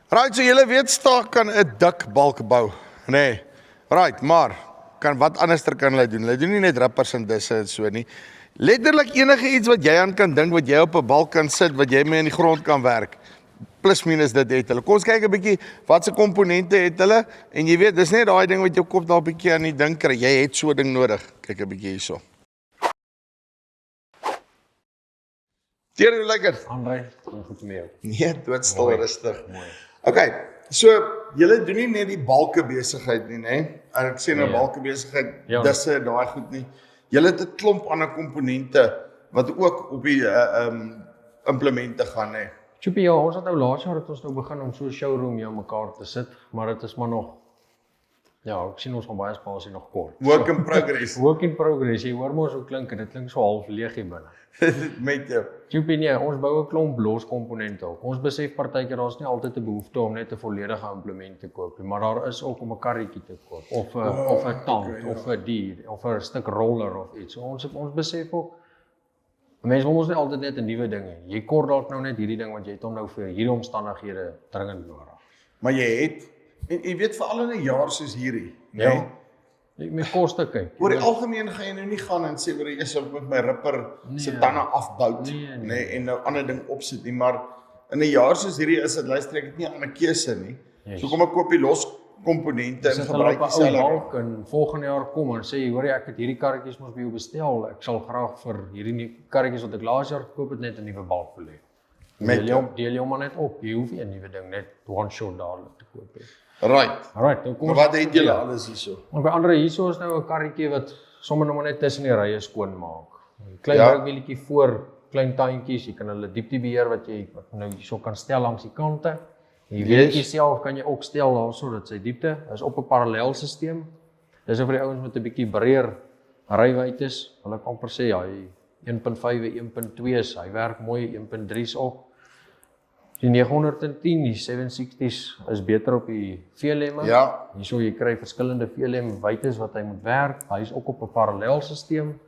Right, so julle weet staak kan 'n dik balk bou, nê? Nee. Right, maar kan wat anderster kan hulle doen? Hulle doen nie net rippers en disse en so nie. Letterlik enige iets wat jy aan kan dink wat jy op 'n balk kan sit, wat jy mee in die grond kan werk. Plus minus dit het hulle. Kom ons kyk 'n bietjie wat se komponente het hulle en jy weet, dis net daai ding wat jou kop daar 'n bietjie aan die dink kry. Jy het so 'n ding nodig. Kyk 'n bietjie hierso. Hoe lekker. André, goed met jou. Nee, doodstil Mooi. rustig. Mooi. Okay, so julle doen nie net die balke besigheid nie, nê? En ek sê nou Nee. balke besigheid, Ja. dis daai goed nie. Julle het 'n klomp ander komponente wat ook op die implemente gaan, nê? Tjoepie, ja, ons het nou laas jaar het ons nou begin om so 'n showroom hier mekaar te sit, maar dit is maar nog ja, ek sien ons gaan baie spasie nog kort. Work in progress Work in progress. Jy hoor mos hoe klink dit klink so half leeg hier binne. met jou. Tjoepie, nee, ons bou 'n klomp loskomponente op. Ons besef partykeer daar's nie altyd 'n behoefte om net 'n volledige implement te koop nie, maar daar is ook om 'n karretjie te koop of 'n tand okay, of 'n dier of 'n stuk roller of iets. So ons besef ook mense wil mos nie altyd net 'n nuwe ding hê. Jy kort dalk nou net hierdie ding want jy het hom nou vir hierdie omstandighede dringend nodig. Maar jy het en jy weet veral in 'n jaar soos hierdie, nê? Ja. Jy moet koste kyk. Oor die algemeen gaan jy nou nie gaan en sê oor jy is op met my ripper se tande afbou, nê, en nou ander ding opsit nie, maar in 'n jaar soos hierdie is dit luister ek het nie 'n ander keuse nie. Yes. So kom ek koop die los komponente en gebruik dieselfde. dieselfde. En volgende jaar kom en sê hoor jy ek het hierdie karretjies mos by jou bestel. Ek sal graag vir hierdie karretjies wat ek laas jaar gekoop het net 'n nuwe balk wil hê. Deel jy hom maar net op. Jy hoef nie 'n nuwe ding net one shot dadelik te koop hê. Right. Alright, nou kom Maar wat het julle alles hierso? Maar by ander hierso is nou 'n karretjie wat sommer nog maar net tussen die rye skoon maak. 'n Klein Ja. werkwieltjie voor, klein tuintjies, jy kan hulle dieptebeheer wat jy nou hierso kan stel langs die kante. En die wieltjie self kan jy ook stel daarso dat sy diepte is op 'n parallelsisteem. Dis vir die ouens met 'n bietjie breër rywyd is. Hulle kan amper sê hy 1.5 en 1.2 hy werk mooi 1.3's ook. Die 910, die 760's is beter op die veellemme. Ja. Hierso jy kry verskillende veellem wytes wat hy moet werk. Hy is ook op 'n parallelsisteem.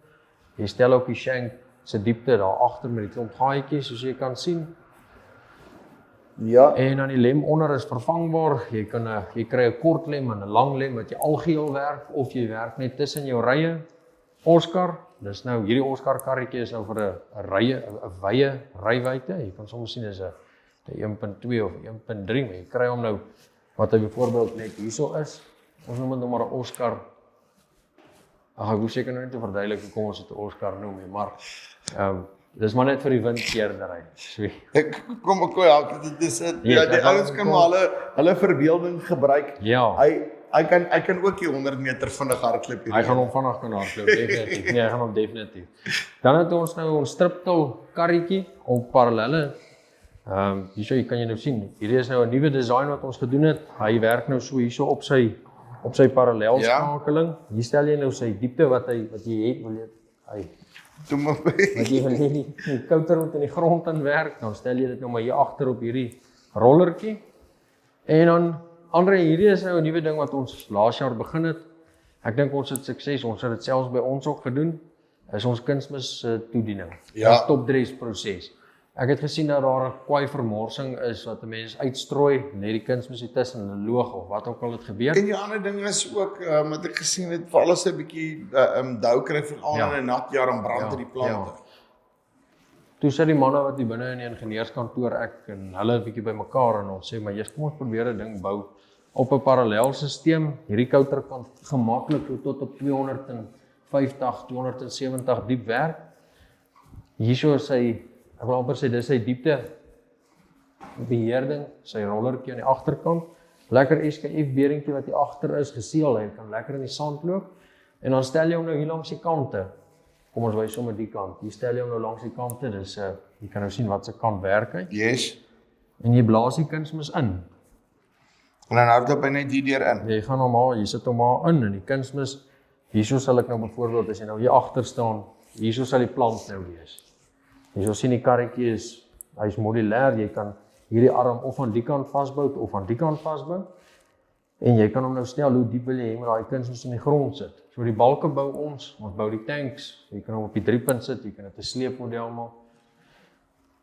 Jy stel ook die shank se diepte daar agter met die klomp gaatjies soos jy kan sien. Ja. En dan die lem onder is vervangbaar. Jy kry 'n kort lem en 'n lang lem wat jy algeheel werk of jy werk net tussen jou rye. Oscar, dis nou hierdie Oscar karretjie is nou vir 'n wye rywyte. Jy kan soms sien is 'n 1.2 of 1.3, maar jy kry hom nou wat hy byvoorbeeld net hierso is. Ons noem dit nou maar 'n Oscar. Ek hoef seker nou net te verduidelik hoekom ons dit 'n Oscar noem, maar dis maar net vir die windkeerdery. So Ek dit is ja, die ouens kan maar hulle verbeelding gebruik. ja. Hy kan ook die 100 meter vinnig hardloop hier. Hy gaan hom vinnig kan hardloop, definitief. Nee, hy gaan hom definitief. Dan het ons nou ons striptil karretjie op parallelle. Hierso kan jy nou sien. Hierdie is nou 'n nuwe design wat ons gedoen het. Hy werk nou so hierso op sy parallelskakeling. Ja. Hier stel jy nou sy diepte wat jy het, wil jy Toe maar. wat jy wil hê die kouter moet in die grond in werk, dan stel jy dit nou maar hier agter op hierdie rollertjie. En dan Andre, hierdie is nou 'n nuwe ding wat ons laas jaar begin het. Ek dink ons het sukses. Ons het dit selfs by ons ook gedoen. Is ons kunsmis toediening. Ja. Ons topdress proses. Ek het gesien dat daar 'n kwai vermorsing is wat mense uitstrooi net die kunsmis hier tussen hulle loog of wat ook al het gebeur. En die ander ding is ook wat ek gesien het, vir alles 'n bietjie dou kry veral Ja. in 'n nat jaar en brand Ja, die plante. Toe sit die manne wat hier binne in die ingenieurskantoor ek en hulle 'n bietjie bymekaar en ons sê maar jy's kom ons probeer 'n ding bou op 'n parallelsisteem. Hierdie kouter kan gemaklik tot op 250, 270 diep werk. Hierso is sy ek wil amper sê dis sy diepte beheerding, sy rollertjie aan die agterkant. Lekker SKF beringkie wat hier agter is geseël. Hy kan lekker in die sand loop. En dan stel jy hom nou hier langs die kante. Kom ons wys sommer die kant. Hier stel jy hom nou langs die kante. Dis jy kan nou sien wat se kant werk hy. Yes. En jy blaas die kunsmis in. En dan hardloop hy net hierdeur in. Jy gaan hom maar, jy sit hom maar in die kunsmis. Hierso sal ek nou byvoorbeeld as jy nou hier agter staan, hierso sal die plant nou wees. Hierso sien die karretjie hy's modulêr. Jy kan hierdie arm of aan die kant vasbou of aan die kant vasbou. En jy kan hom nou stel hoe diep wil jy hê met daai kunsmis in die grond sit. So die balke bou ons bou die tanks. Jy kan hom op die 3-punt sit, jy kan dit 'n sleepmodel maak.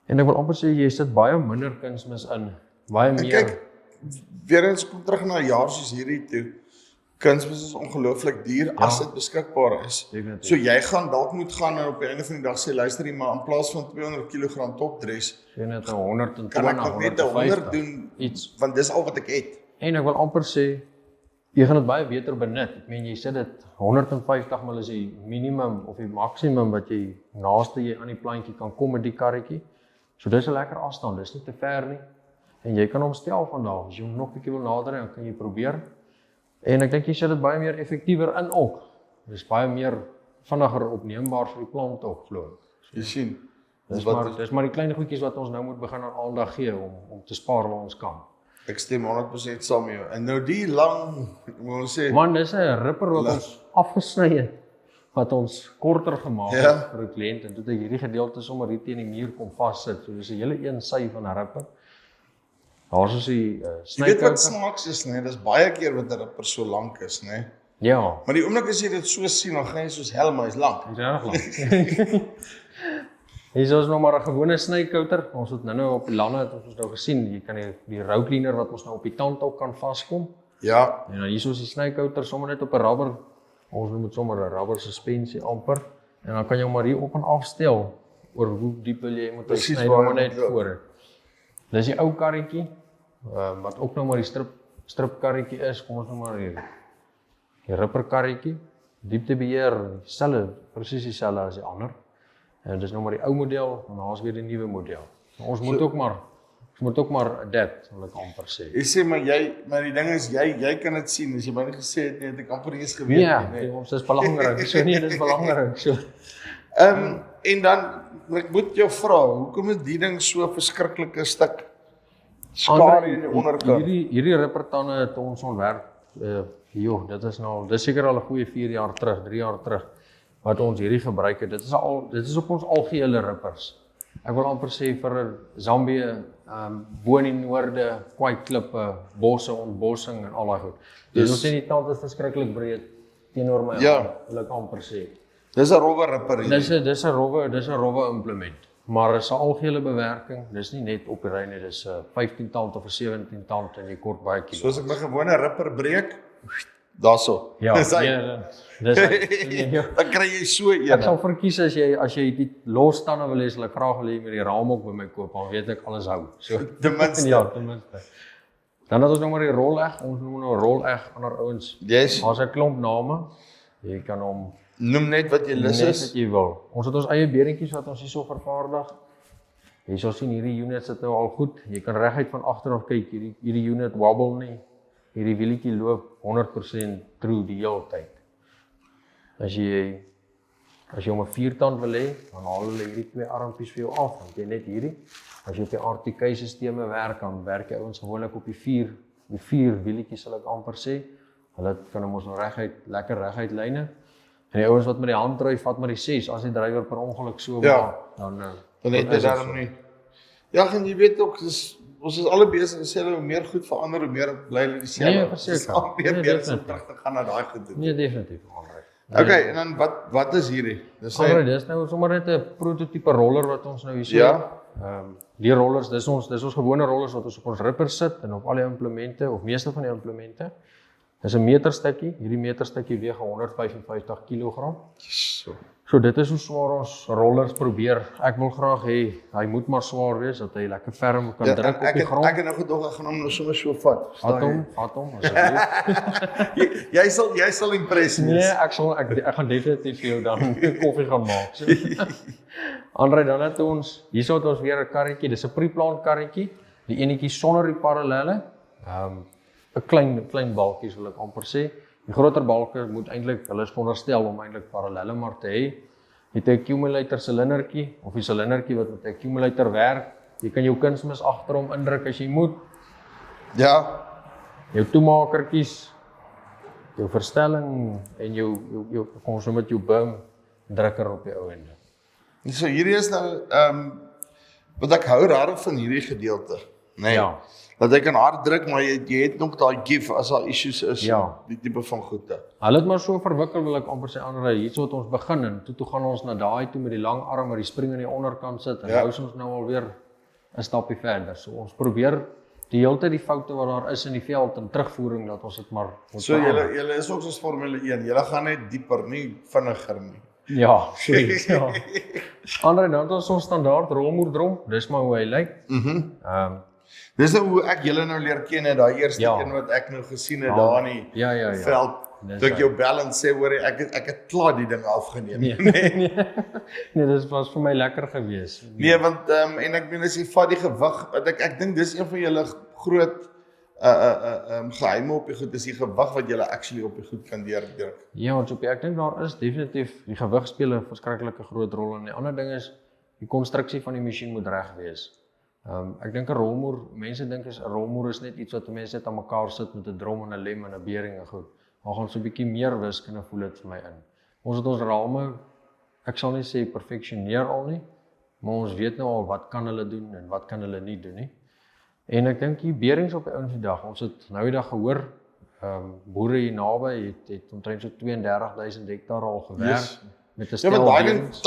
En ek wil amper sê jy sit baie minder kunsmis in, baie meer. Kyk, weer eens kom terug na 'n jaar soos hierdie toe. Kunsmis is ongelooflik duur as dit beskikbaar is. Definitief. So jy gaan dalk moet gaan en op die einde van die dag sê luister jy maar in plaas van 200 kg topdress Sê net 120, kan ek nog net 100 doen iets. want dis al wat ek het. En ek wil amper sê jy gaan dit baie beter benut. Ek meen jy sê dit 150 mil is die minimum of die maksimum wat jy naaste jy aan die plantjie kan kom met die karretjie. So dis 'n lekker afstand, dis nie te ver nie. En jy kan hom stel van daar. As jy hom nog 'n bietjie wil nader dan kan jy probeer. En ek dink jy sit dit baie meer effektiewer in ook. Dis baie meer vinniger opneembaar vir die plant ook, glo ek. Jy sien. Dis maar die klein goedjies wat ons nou moet begin aan aandag gee om te spaar waar ons kan. Ek stem 100% saam met jou. En nou die lang, moet ons sê, Man, dis 'n ripper wat ons afgesny het, wat ons korter gemaak het Ja. vir 'n kliënt en toe het ek hierdie gedeelte sommer hier teen die muur kom vassit. So dis 'n hele een sy van 'n ripper. Daar's ons die jy weet wat snykouter. snaaks is, nee, dis baie keer wat 'n ripper so lank is, nee. Ja, Maar die oomblik as jy dit so sien, dan gaan jy soos Helma is lank. dis reg lank. Hier is nog maar 'n gewone snykouter. Ons het nou op die lande het ons nou gesien, jy kan die rou cleaner wat ons nou op die tand ook kan vaskom. Ja, En dan hier is die snykouter sommer net op 'n rubber. Ons noem dit sommer 'n rubber suspensie amper. En dan kan jy hom maar hier op en af stel oor hoe diep wil jy moet hy Presies sny waar hom jy net moet loop. voor. Dis die ou karretjie wat ook nou maar die strip karretjie is. Kom ons noem maar die ripper karretjie. Dieptebeheer, dieselfde, presies dieselfde as die ander. En dis nou maar die ou model en daar's weer die nuwe model. Ons moet ook maar adapt, wil ek amper sê. jy sê maar die ding is jy kan dit sien. As jy my nie gesê het nie, het ek amper nie eens geweet Ja, nie. ons is belangrik. So nee, dis belangrik. So En dan ek moet jou vra, hoekom is die ding so verskriklike stuk skare in die onderkant? Hierdie rippertande het ons ontwerp. Dit is seker al 'n goeie 4 jaar terug, 3 jaar terug wat ons hierdie gebruik het. Dit is op ons algehele rippers. Ek wil amper sê vir Zambië, bo in die noorde, kwai klippe, bosse, ontbossing en al daai goed. Dus ons sien die tand is verskriklik breed teenoor my Ja. arm, wil ek amper sê. Dis 'n rowwe ripper hier. Dis 'n rowwe implement. Maar is 'n algehele bewerking. Dis nie net op die ry nie, dis 'n 15 tand of 'n 17 tand en jy kort baie kilo. Soos ek my gewone ripper breek, daarso. Ja, Dis hy. dis ja. Dan kry jy so Ek een. sal verkies as jy die losstande wil hê, sal ek graag wil hê met die raam ook by my koop, dan weet ek alles hou. So Ten minste. ja, ten minste. Dan het ons nog maar die roleg, ons noem nou roleg ander ouens. Yes. Daar's 'n klomp name. Jy kan hom Noem net wat jy lus net is. wat jy wil. Ons het ons eie beerentjies wat ons hierso vervaardig. Jy sal sien hierdie unit sit nou al goed. Jy kan reguit van agter af kyk. Hierdie unit wobble nie. Hierdie wielietjie loop 100% true die hele tyd. As jy hom 'n viertand wil hê, dan haal hulle hierdie twee armpies vir jou af, want jy net hierdie. As jy op die RTK-sisteme werk, dan werk jy ouens gewoonlik op die vier wielietjies sal ek amper sê. Hulle kan hom ons nou lekker reguit lyne. En die ouens wat met die hand dryf, vat maar die 6 as die drywer per ongeluk so Ja. maak, dan Dan het jy is dit daarom so. nie. Ja, en jy weet ook, ons is alle besig gesê hoe meer goed verander, hoe meer bly hulle dieselfde. Nee, verseker. Al meer Nee, besig om definitief. terug te gaan na daai goed toe. Nee, definitief André. Okay, en dan wat is hierdie? Dis André, dis nou sommer net 'n prototipe roller wat ons nou hier so Ja. die rollers, dis ons gewone rollers wat ons op ons ripper sit en op al die implemente of meeste van die implemente. Dis 'n meterstukkie. Hierdie meterstukkie weeg 155 kg. So dit is hoe swaar ons rollers probeer. Ek wil graag hê hy moet maar swaar wees dat hy lekker ferm kan druk op die grond. Ek het nou gedog ek gaan hom nou sommer so vat. Vat hom asseblief. Jy sal impress Nee, wees. ek gaan definitief vir jou dan koffie gaan maak. So. André, dan het hierso het ons weer 'n karretjie. Dis 'n pre-plant karretjie. Die enetjie sonder die parallelle. 'n klein balkies wil ek amper sê. Die groter balke moet eintlik, hulle is veronderstel om eintlik parallelle maar te hê. Jy het 'n accumulator silindertjie of 'n silindertjie wat met 'n accumulator werk. Jy kan jou kunsmis agter hom indruk as jy moet. Ja. Jou toemakertjies, jou verstelling en jou kom ons noem dit jou boom drukker op die ou ende. So hierdie is nou wat ek hou regtig van hierdie gedeelte, nê. Ja. Dat jy kan hard druk, maar jy het nog daai give as daar issues is. Ja. Die tipe van goede. Hulle het maar so verwikkel wil ek amper sê André, hierso het ons begin en toe gaan ons na daai toe met die lang arm met die spring aan die onderkant sit en Ja. nou is ons nou alweer 'n stapie verder. So ons probeer die hele tyd die foute wat daar is in die veld en terugvoering dat ons dit maar moet So verander. julle is ook soos Formule 1, julle gaan net dieper, nie vinniger nie. Ja, sorry. Ja. Andre, dan het ons ons standaard rolmoerdrom, dis maar hoe hy lyk. Dis nou hoe ek julle nou leer ken het, daai eerste Ja. een wat ek nou gesien het daar in die Ja. veld. Dis Toe ek hy. jou bel en sê hoor ek het klaar die ding afgeneem. Nee, dit was vir my lekker gewees. Nee, want en ek meen as jy vat die gewig, want ek dink dis een van julle groot geheime op die goed, is die gewig wat julle actually op die goed kan deurdruk. Ja, ons op ek dink daar is definitief die gewig speel 'n verskriklike groot rol en die ander ding is die konstruksie van die masjien moet reg wees. Ek dink 'n rolmoer, mense dink 'n rolmoer is net iets wat mense net aan mekaar sit met 'n drom en 'n lem en 'n bearing en goed. Maar gaan so 'n bietjie meer wiskunde voel dit vir my in. Ons het ons rame, ek sal nie sê perfeksioneer al nie, maar ons weet nou al wat kan hulle doen en wat kan hulle nie doen nie. En ek dink die beerings op die ou se dag, ons het nou die dag gehoor, boere hier naby het omtrent so 32,000 hektaar al gewerk Yes. met 'n Ja, stel maar daai ding beerings.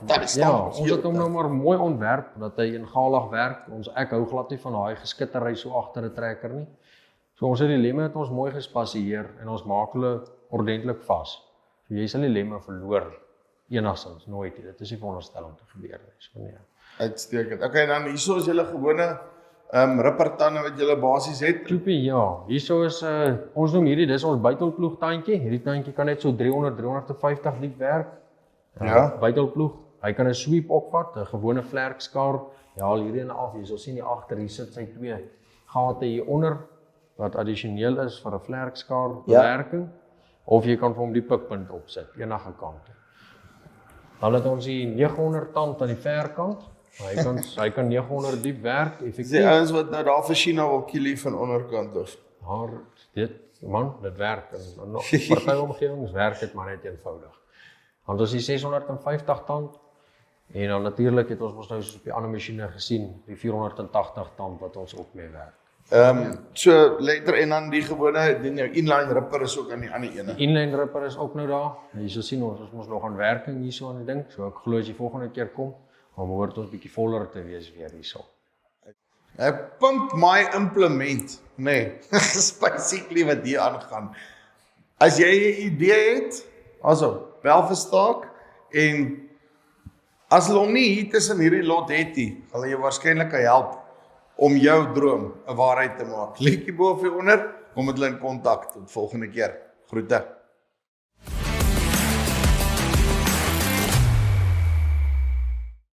dat is Ja, ons het hom nou maar mooi ontwerp dat hy eengalig werk. Ek hou glad nie van daai geskittery so agter 'n trekker nie. So ons het die lemme het ons mooi gespasieer en ons maak hulle ordentlik vas. So jy sal die lemme verloor enigstens nooit nie. Dit is nie veronderstel om te gebeur nie. So nee. Uitstekend. Okay, dan hierso is julle gewone rippertande wat julle basies het. Kloepie, ja. Hierso is ons noem hierdie, dis ons buitelploeg tandjie. Hierdie tandjie kan net so 300-350 diep werk. Ja. Buitelploeg. Hy kan 'n sweep opvat, 'n gewone vlerkskaar. Ja, al hierdie en af, jy sal sien hier agter, hier sit sy twee gate hier onder wat addisioneel is vir 'n vlerkskaar bewerking. Of jy kan vir hom die pikpunt opsit, enige kant. Dan het ons die 900 tand aan die verkant. Hy kan 900 diep werk, Dis die effektief. ouens wat nou daar vir China wil kill van onderkant af. Maar dit werk. En nog party omgewings werk dit maar net eenvoudig. Want ons die 650 tand en dan natuurlik het ons mos nou soos op die ander masjiene gesien, die 480 tand wat ons ook mee werk. So later en dan die gewone die inline ripper is ook aan die ander ene. Die inline ripper is ook nou daar. En jy sal sien ons is mos nog aan werking hierso aan die ding. So ek glo as jy volgende keer kom, dan behoort ons bietjie voller te wees weer hierso. Ek pump my implement, nee, basically wat hier aangaan. As jy 'n idee het, also, bel vir Staak en as hulle hom nie hier tussen hierdie lot het nie, gaan jy waarskynlik help om jou droom 'n waarheid te maak. Klikkie bo of onder, kom met hulle in kontak tot volgende keer. Groete.